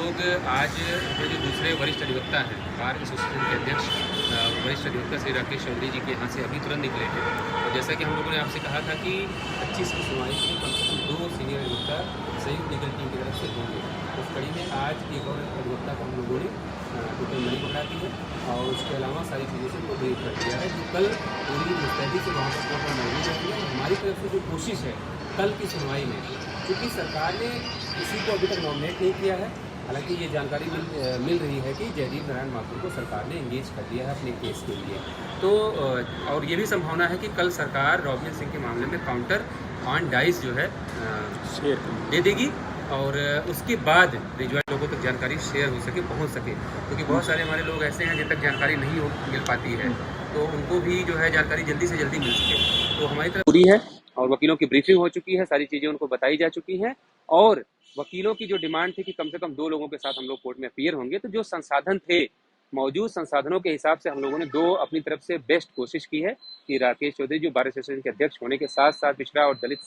लोग आज अपने जो दूसरे वरिष्ठ अधिवक्ता हैं, बार एसोसिएशन के अध्यक्ष वरिष्ठ अधिवक्ता श्री राकेश चौधरी जी के यहाँ से अभी तुरंत निकले हैं। और जैसा कि हम लोगों ने आपसे कहा था कि 25 की सुनवाई में कम से कम 2 सीनियर अधिवक्ता संयुक्त लीगल टीम की तरफ से होंगे। उस कड़ी में आज एक और अधिवक्ता को हम लोगों ने टोटल नहीं पकड़ा दी है और उसके अलावा सारी चीज़ों से उनको ब्रीफ कर दिया है कि कल पूरी मुस्तैदी से वहाँ पर कोर्ट में मौजूद रहेंगे। हमारी तरफ से जो कोशिश है कल की सुनवाई में, क्योंकि सरकार ने किसी को अभी तक नॉमिनेट नहीं किया है, हालांकि ये जानकारी मिल रही है कि जयदीप नारायण माथुर को सरकार ने एंगेज कर दिया है अपने केस के लिए। तो और ये भी संभावना है कि कल सरकार रॉबिन सिंह के मामले में काउंटर ऑन डाइस जो है दे देगी और उसके बाद रिजॉइंट लोगों तक जानकारी शेयर हो सके, पहुंच सके, क्योंकि बहुत सारे हमारे लोग ऐसे हैं जिन तक जानकारी नहीं मिल पाती है, तो उनको भी जो है जानकारी जल्दी से जल्दी मिल सके। तो हमारी तरफ पूरी है और वकीलों की ब्रीफिंग हो चुकी है, सारी चीज़ें उनको बताई जा चुकी हैं और वकीलों की जो डिमांड थी कि कम से कम 2 लोगों के साथ हम लोग कोर्ट में अपीयर होंगे, तो जो संसाधन थे, मौजूद संसाधनों के हिसाब से हम लोगों ने 2 अपनी तरफ से बेस्ट कोशिश की है कि राकेश चौधरी जो बार एसोसिएशन के अध्यक्ष होने के साथ साथ पिछड़ा और दलित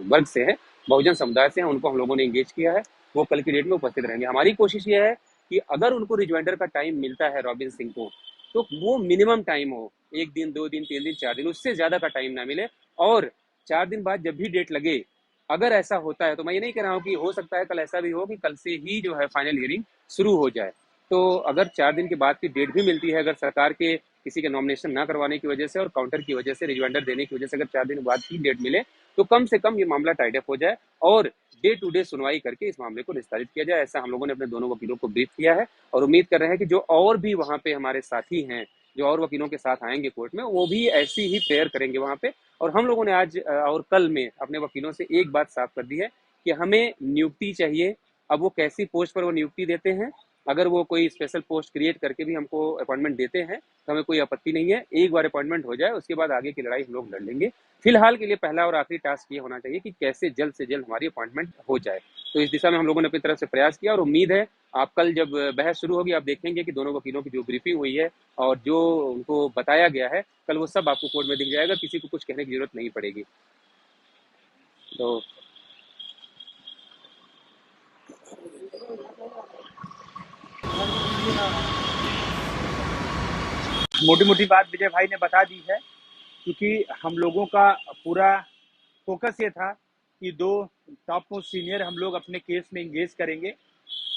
वर्ग से हैं, बहुजन समुदाय से हैं, उनको हम लोगों ने एंगेज किया है। वो कल की डेट में उपस्थित रहेंगे। हमारी कोशिश ये है कि अगर उनको रिजॉइंडर का टाइम मिलता है रॉबिन सिंह को, तो वो मिनिमम टाइम हो, 1 दिन, 2 दिन, 3 दिन, 4 दिन, उससे ज़्यादा का टाइम ना मिले। और 4 दिन बाद जब भी डेट लगे, अगर ऐसा होता है, तो मैं ये नहीं कह रहा हूँ कि हो सकता है कल ऐसा भी हो कि कल से ही जो है फाइनल हियरिंग शुरू हो जाए। तो अगर 4 दिन के बाद की डेट भी मिलती है, अगर सरकार के किसी के नॉमिनेशन ना करवाने की वजह से और काउंटर की वजह से, रिजॉइंडर देने की वजह से अगर 4 दिन बाद की डेट मिले, तो कम से कम ये मामला टाइड अप हो जाए और डे टू डे सुनवाई करके इस मामले को निस्तारित किया जाए। ऐसा हम लोगों ने अपने दोनों वकीलों को ब्रीफ किया है और उम्मीद कर रहे हैं कि जो और भी वहाँ पे हमारे साथी हैं, जो और वकीलों के साथ आएंगे कोर्ट में, वो भी ऐसी ही प्रेयर करेंगे वहाँ पे। और हम लोगों ने आज और कल में अपने वकीलों से एक बात साफ कर दी है कि हमें नियुक्ति चाहिए। अब वो कैसी पोस्ट पर वो नियुक्ति देते हैं, अगर वो कोई स्पेशल पोस्ट क्रिएट करके भी हमको अपॉइंटमेंट देते हैं तो हमें कोई आपत्ति नहीं है। एक बार अपॉइंटमेंट हो जाए, उसके बाद आगे की लड़ाई हम लोग लड़ लेंगे। फिलहाल के लिए पहला और आखिरी टास्क ये होना चाहिए कि कैसे जल्द से जल्द हमारी अपॉइंटमेंट हो जाए। तो इस दिशा में हम लोगों ने अपनी तरफ से प्रयास किया और उम्मीद है आप कल जब बहस शुरू होगी, आप देखेंगे कि दोनों वकीलों की जो ब्रीफिंग हुई है और जो उनको बताया गया है, कल वो सब आपको कोर्ट में दिख जाएगा, किसी को कुछ कहने की जरूरत नहीं पड़ेगी। तो मोटी मोटी बात विजय भाई ने बता दी है, क्योंकि हम लोगों का पूरा फोकस ये था कि 2 टॉप मोस्ट सीनियर हम लोग अपने केस में इंगेज करेंगे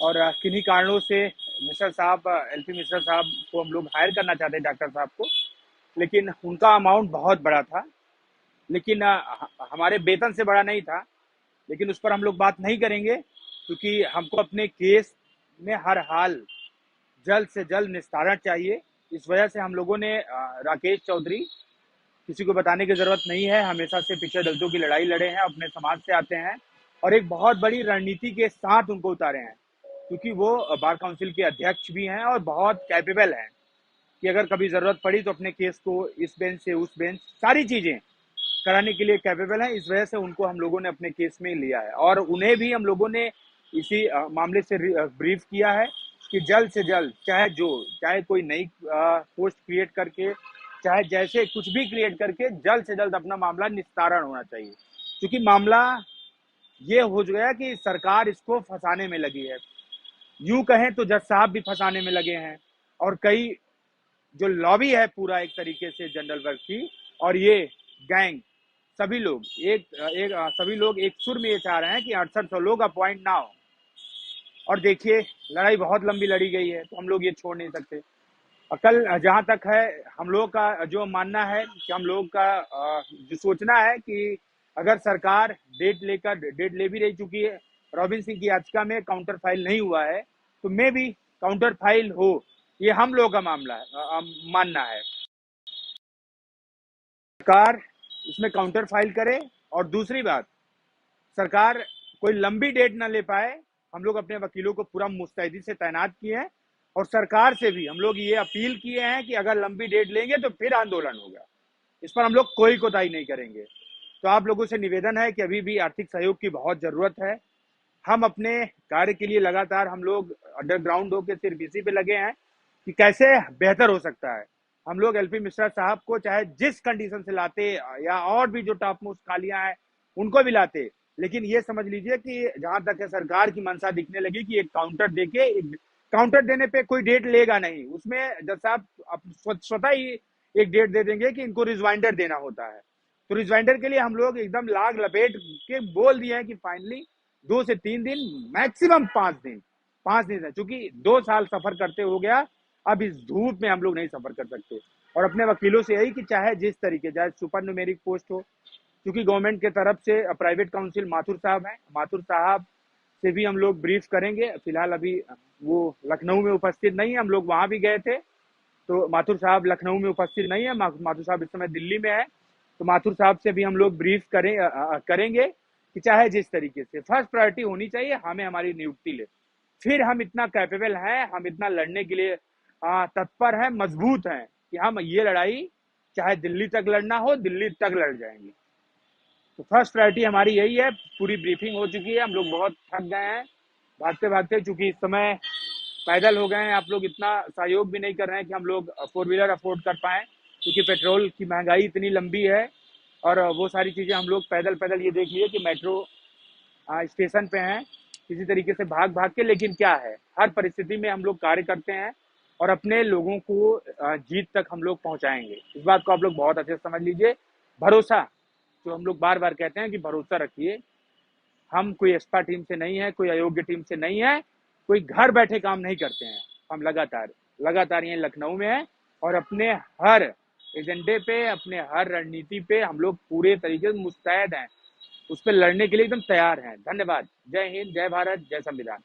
और किन्हीं कारणों से मिश्रा साहब, एलपी मिश्रा साहब को हम लोग हायर करना चाहते हैं, डॉक्टर साहब को, लेकिन उनका अमाउंट बहुत बड़ा था, लेकिन हमारे वेतन से बड़ा नहीं था। लेकिन उस पर हम लोग बात नहीं करेंगे, क्योंकि हमको अपने केस में हर हाल जल्द से जल्द निस्तारण चाहिए। इस वजह से हम लोगों ने राकेश चौधरी, किसी को बताने की जरूरत नहीं है, हमेशा से पिछड़े दलितों की लड़ाई लड़े हैं, अपने समाज से आते हैं और एक बहुत बड़ी रणनीति के साथ उनको उतारे हैं, क्योंकि वो बार काउंसिल के अध्यक्ष भी हैं और बहुत कैपेबल हैं कि अगर कभी जरूरत पड़ी तो अपने केस को इस बेंच से उस बेंच सारी चीजें कराने के लिए कैपेबल है। इस वजह से उनको हम लोगों ने अपने केस में लिया है और उन्हें भी हम लोगों ने इसी मामले से ब्रीफ किया है कि जल्द से जल्द, चाहे कोई नई पोस्ट क्रिएट करके, चाहे जैसे कुछ भी क्रिएट करके, जल्द से जल्द अपना मामला निस्तारण होना चाहिए, क्योंकि मामला ये हो गया कि सरकार इसको फंसाने में लगी है। यूं कहें तो जज साहब भी फंसाने में लगे हैं और कई जो लॉबी है पूरा एक तरीके से जनरल वर्ग की, और ये गैंग, सभी लोग सभी लोग एक सुर में ये चाह रहे हैं कि 6800 लोग अपॉइंट ना हो। और देखिए, लड़ाई बहुत लंबी लड़ी गई है, तो हम लोग ये छोड़ नहीं सकते। कल जहां तक है, हम लोग का जो मानना है कि हम लोग का जो सोचना है कि अगर सरकार डेट ले भी रह चुकी है, रॉबिन सिंह की याचिका में काउंटर फाइल नहीं हुआ है, तो मे भी काउंटर फाइल हो, ये हम लोग का मामला है, मानना है। सरकार इसमें काउंटर फाइल करे और दूसरी बात, सरकार कोई लंबी डेट ना ले पाए। हम लोग अपने वकीलों को पूरा मुस्तैदी से तैनात किए हैं और सरकार से भी हम लोग ये अपील किए हैं कि अगर लंबी डेट लेंगे तो फिर आंदोलन होगा। इस पर हम लोग कोई कोताही नहीं करेंगे। तो आप लोगों से निवेदन है कि अभी भी आर्थिक सहयोग की बहुत जरूरत है। हम अपने कार्य के लिए लगातार हम लोग अंडरग्राउंड होकर सिर्फ इसी पे लगे हैं कि कैसे बेहतर हो सकता है। हम लोग एलपी मिश्रा साहब को चाहे जिस कंडीशन से लाते या और भी जो टॉप मोस्ट खालियां हैं उनको भी लाते, लेकिन ये समझ लीजिए कि जहां तक है सरकार की मंशा दिखने लगी कि एक काउंटर देके, काउंटर देने पे कोई डेट लेगा नहीं, उसमें जब साहब स्वतः ही एक डेट दे देंगे कि इनको रिजवाइंडर देना होता है। तो रिजवाइंडर के लिए हम लोग एकदम लाग लपेट के बोल दिए हैं कि फाइनली 2 से 3 दिन, मैक्सिमम 5 दिन, 5 दिन है, क्योंकि 2 साल सफर करते हो गया, अब इस धूप में हम लोग नहीं सफर कर सकते। और अपने वकीलों से यही कि चाहे जिस तरीके, चाहे सुपर न्यूमेरिक पोस्ट हो, क्योंकि गवर्नमेंट के तरफ से प्राइवेट काउंसिल माथुर साहब हैं, माथुर साहब से भी हम लोग ब्रीफ करेंगे। फिलहाल अभी वो लखनऊ में उपस्थित नहीं है, हम लोग वहां भी गए थे, तो माथुर साहब लखनऊ में उपस्थित नहीं है, माथुर साहब इस समय दिल्ली में है। तो माथुर साहब से भी हम लोग ब्रीफ करेंगे कि चाहे जिस तरीके से फर्स्ट प्रायोरिटी होनी चाहिए हमें हमारी नियुक्ति ले। फिर हम इतना कैपेबल हैं, हम इतना लड़ने के लिए तत्पर हैं, मजबूत हैं कि हम ये लड़ाई चाहे दिल्ली तक लड़ना हो, दिल्ली तक लड़ जाएंगे। तो फर्स्ट प्रायोरिटी हमारी यही है। पूरी ब्रीफिंग हो चुकी है, हम लोग बहुत थक गए हैं भागते भागते, चूंकि इस समय पैदल हो गए हैं। आप लोग इतना सहयोग भी नहीं कर रहे हैं कि हम लोग 4 व्हीलर अफोर्ड कर पाए, क्योंकि पेट्रोल की महंगाई इतनी लंबी है। और वो सारी चीज़ें हम लोग पैदल पैदल, ये देख लिए कि मेट्रो स्टेशन पे हैं, किसी तरीके से भाग भाग के, लेकिन क्या है, हर परिस्थिति में हम लोग कार्य करते हैं और अपने लोगों को जीत तक हम लोग पहुंचाएंगे। इस बात को आप लोग बहुत अच्छे से समझ लीजिए। भरोसा, जो हम लोग बार बार कहते हैं कि भरोसा रखिए, हम कोई एक्स्ट्रा टीम से नहीं है, कोई अयोग्य टीम से नहीं है, कोई घर बैठे काम नहीं करते हैं। हम लगातार लगातार ये लखनऊ में है और अपने हर एजेंडे पे, अपने हर रणनीति पे हम लोग पूरे तरीके से मुस्तैद हैं, उस पर लड़ने के लिए एकदम तैयार हैं। धन्यवाद। जय हिंद, जय भारत, जय संविधान।